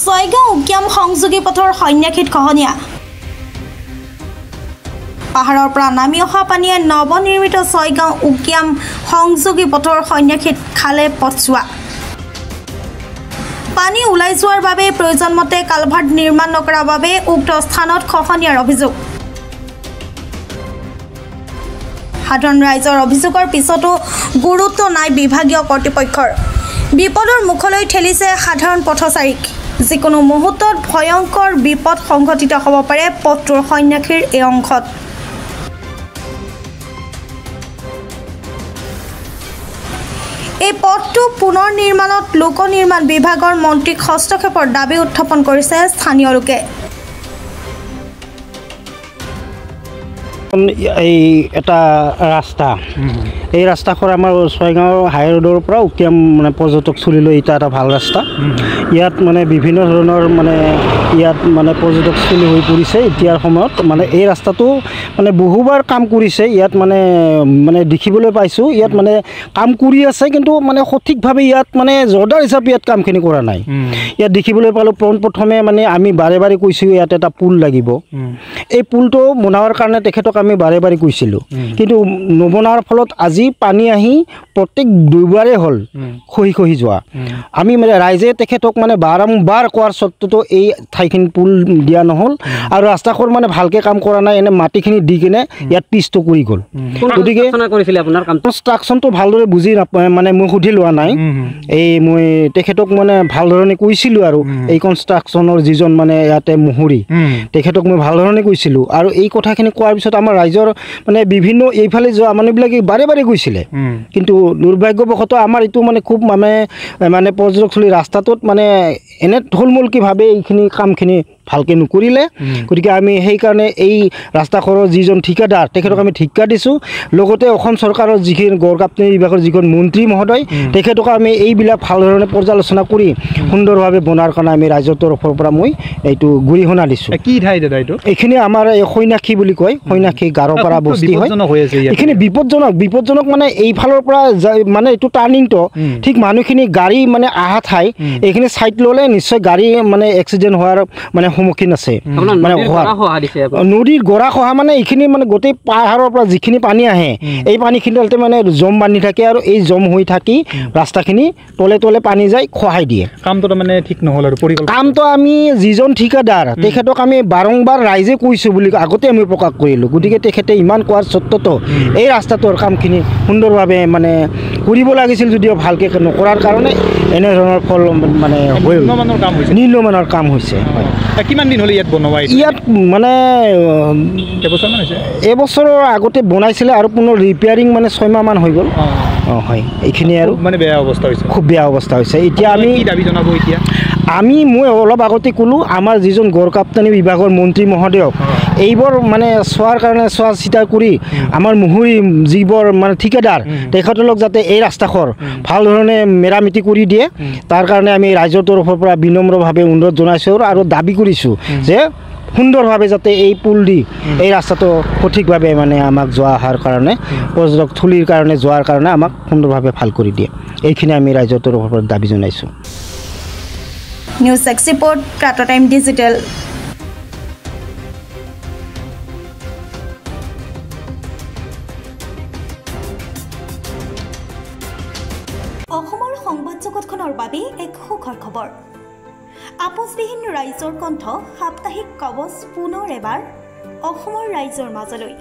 ছয়গাঁও উকিয়াম সংযোগী পথৰ সন্যাসীত খহনীয়া পাহাৰৰ পৰা নামি অহা পানীয়ে নৱনিৰ্মিত ছয়গাঁও উকিয়াম সংযোগী পথৰ সন্যাসীত খালে পথছোৱা পানী ওলাই যোৱাৰ বাবে প্ৰয়োজনমতে কালভাৰ্ট নিৰ্মাণ নকৰাৰ বাবে উক্ত স্থানত খহনীয়াৰ অভিযোগ সাধাৰণ ৰাইজৰ অভিযোগৰ পিছতো গুৰুত্ব নাই বিভাগীয় কৰ্তৃপক্ষৰ বিপদৰ মুখলৈ ঠেলিছে সাধাৰণ পথচাৰীক যিকোনো মুহূৰ্তত ভয়ংকৰ বিপদ সংঘটিত হ'ব পাৰে পথটোৰ সন্যাসীৰ এই অংশত এই পথটো পুনৰ নিৰ্মাণত লোক নিৰ্মাণ বিভাগৰ মন্ত্ৰীক হস্তক্ষেপৰ দাবী উত্থাপন কৰিছে স্থানীয় লোকে এই এটা ৰাস্তা এই ৰাস্তাখন আমাৰ ছয়গাঁও হাই ৰোডৰ পৰা উকিয়াম মানে পৰ্যটক চুলিলৈ এটা এটা ভাল ৰাস্তা ইয়াত মানে বিভিন্ন ধৰণৰ মানে ইয়াত মানে পৰ্যটক চুলি হৈ পৰিছে এতিয়াৰ সময়ত মানে এই ৰাস্তাটো মানে বহুবাৰ কাম কৰিছে ইয়াত মানে মানে দেখিবলৈ পাইছোঁ ইয়াত মানে কাম কৰি আছে কিন্তু মানে সঠিকভাৱে ইয়াত মানে জোৰদাৰ হিচাপে ইয়াত কামখিনি কৰা নাই ইয়াত দেখিবলৈ পালোঁ পোনপ্ৰথমে মানে আমি বাৰে বাৰে কৈছোঁ ইয়াত এটা পুল লাগিব এই পুলটো বনোৱাৰ কাৰণে তেখেতক আমি বাৰে বাৰে কৈছিলোঁ কিন্তু নবনাৰ ফলত আজি পানী আহি প্ৰত্যেক দুবাৰে হ'ল খহি যোৱা আমি মানে ৰাইজে তেখেতক মানে বাৰম্বাৰ কোৱাৰ স্বত্বতো এই ঠাইখিনি পুল দিয়া নহ'ল আৰু ৰাস্তাখন মানে ভালকৈ কাম কৰা নাই এনে মাটিখিনি দি কিনে ইয়াত পিছটো কৰি গ'ল গতিকে কনষ্ট্ৰাকশ্যনটো ভালদৰে বুজি নাপায় মানে মই সুধি লোৱা নাই এই মই তেখেতক মানে ভালধৰণে কৈছিলোঁ আৰু এই কনষ্ট্ৰাকশ্যনৰ যিজন মানে ইয়াতে মুহুৰী তেখেতক মই ভালধৰণে কৈছিলোঁ আৰু এই কথাখিনি কোৱাৰ পিছত আমাৰ ৰাইজৰ মানে বিভিন্ন এইফালে যোৱা মানুহবিলাকে বাৰে বাৰে গৈছিলে কিন্তু দুৰ্ভাগ্যবশতঃ আমাৰ এইটো মানে খুব মানে পৰ্যটকস্থলী ৰাস্তাটোত মানে এনে থুলমূলকীভাৱে এইখিনি কামখিনি ভালকৈ নকৰিলে গতিকে আমি সেইকাৰণে এই ৰাস্তাখনৰ যিজন ঠিকাদাৰ তেখেতক আমি ঠিকা দিছোঁ লগতে অসম চৰকাৰৰ যিখিনি গড় কাপ্তানি বিভাগৰ যিখন মন্ত্ৰী মহোদয় তেখেতক আমি এইবিলাক ভালধৰণে পৰ্যালোচনা কৰি সুন্দৰভাৱে বনোৱাৰ কাৰণে আমি ৰাইজৰ তৰফৰ পৰা মই এইটো গৰিহণা দিছোঁ কি ঠাই দাদা এইটো এইখিনি আমাৰ এই সৈনাখী বুলি কয় সৈনাখী গাৰোপাৰা বস্তি হয় এইখিনি বিপদজনক মানে এইফালৰ পৰা মানে এইটো টাৰ্ণিংটো ঠিক মানুহখিনি গাড়ী মানে আহা ঠাই এইখিনি ছাইড ল'লে নিশ্চয় গাড়ী মানে এক্সিডেণ্ট হোৱাৰ মানে সন্মুখীন আছে মানে নদীৰ গৰা খহা মানে এইখিনি মানে গোটেই পাহাৰৰ পৰা যিখিনি পানী আহে এই পানীখিনি মানে জম বান্ধি থাকে আৰু এই জম হৈ থাকি ৰাস্তাখিনি তলে তলে পানী যায় খহাই দিয়ে কামটো মানে ঠিক নহ'ল আৰু কামটো আমি যিজন ঠিকাদাৰ তেখেতক আমি বাৰম্বাৰ ৰাইজে কৈছোঁ বুলি আগতে আমি প্ৰকাশ কৰিলোঁ গতিকে তেখেতে ইমান কোৱাৰ স্বত্বতো এই ৰাস্তাটোৰ কামখিনি সুন্দৰভাৱে মানে কৰিব লাগিছিল যদিও ভালকৈ নকৰাৰ কাৰণে এনেধৰণৰ ফল মানে নিম্নমানৰ কাম হৈছে কিমান দিন হ'লে ইয়াত বনোৱা ইয়াত মানে এবছৰৰ আগতে বনাইছিলে আৰু পুনৰ ৰিপেয়াৰিং মানে 6 মাহমান হৈ গ'ল হয় এইখিনি আৰু মানে বেয়া অৱস্থা হৈছে খুব বেয়া অৱস্থা হৈছে এতিয়া আমি দাবী জনাব এতিয়া মই অলপ আগতে ক'লোঁ আমাৰ যিজন গড় কাপ্তানি বিভাগৰ মন্ত্ৰী মহোদয়ক এইবোৰ মানে চোৱাৰ কাৰণে চোৱা চিতা কৰি আমাৰ মুহুৰী যিবোৰ মানে ঠিকাদাৰ তেখেতলোক যাতে এই ৰাস্তাখন ভাল ধৰণে মেৰামতি কৰি দিয়ে তাৰ কাৰণে আমি ৰাইজৰ তৰফৰ পৰা বিনম্ৰভাৱে অনুৰোধ জনাইছোঁ আৰু দাবী কৰিছোঁ যে সুন্দৰভাৱে যাতে এই পুল দি এই ৰাস্তাটো সঠিকভাৱে মানে আমাক যোৱা অহাৰ কাৰণে পৰ্যটক থলীৰ কাৰণে যোৱাৰ কাৰণে আমাক সুন্দৰভাৱে ভাল কৰি দিয়ে এইখিনি আমি ৰাইজৰ তৰফৰ পৰা দাবী জনাইছোঁ নিউজ এক্সপৰ্ট প্ৰাত টাইম ডিজিটেল অসমৰ সংবাদ জগতখনৰ বাবে এক সুখৰ খবৰ আপোচবিহীন ৰাইজৰ কণ্ঠ সাপ্তাহিক কবচ পুনৰ এবাৰ অসমৰ ৰাইজৰ মাজলৈ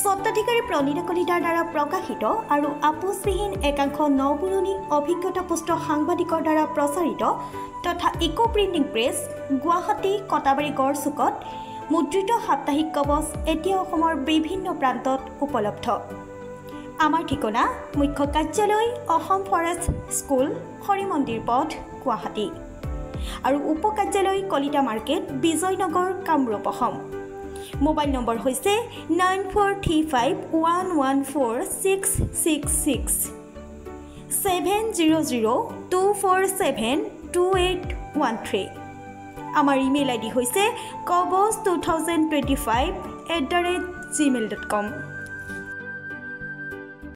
স্বত্বাধিকাৰী প্ৰণীতা কলিতাৰ দ্বাৰা প্ৰকাশিত আৰু আপোচবিহীন একাংশ নপুৰণি অভিজ্ঞতাপুষ্ট সাংবাদিকৰ দ্বাৰা প্ৰচাৰিত তথা eco printing press Guwahati Katabari গড়চুকত মুদ্ৰিত সাপ্তাহিক কবচ এতিয়া অসমৰ বিভিন্ন প্ৰান্তত উপলব্ধ আমাৰ ঠিকনা মুখ্য কাৰ্যালয় অসম ফৰেষ্ট স্কুল হৰি মন্দিৰ পথ গুৱাহাটী আৰু উপ কাৰ্যালয় Kalita market Bijoynagar Kamrup Assam mobile number হৈছে 9435114666 7002472813 আমাৰ ইমেইল আইডি হৈছে kobos2025@gmail.com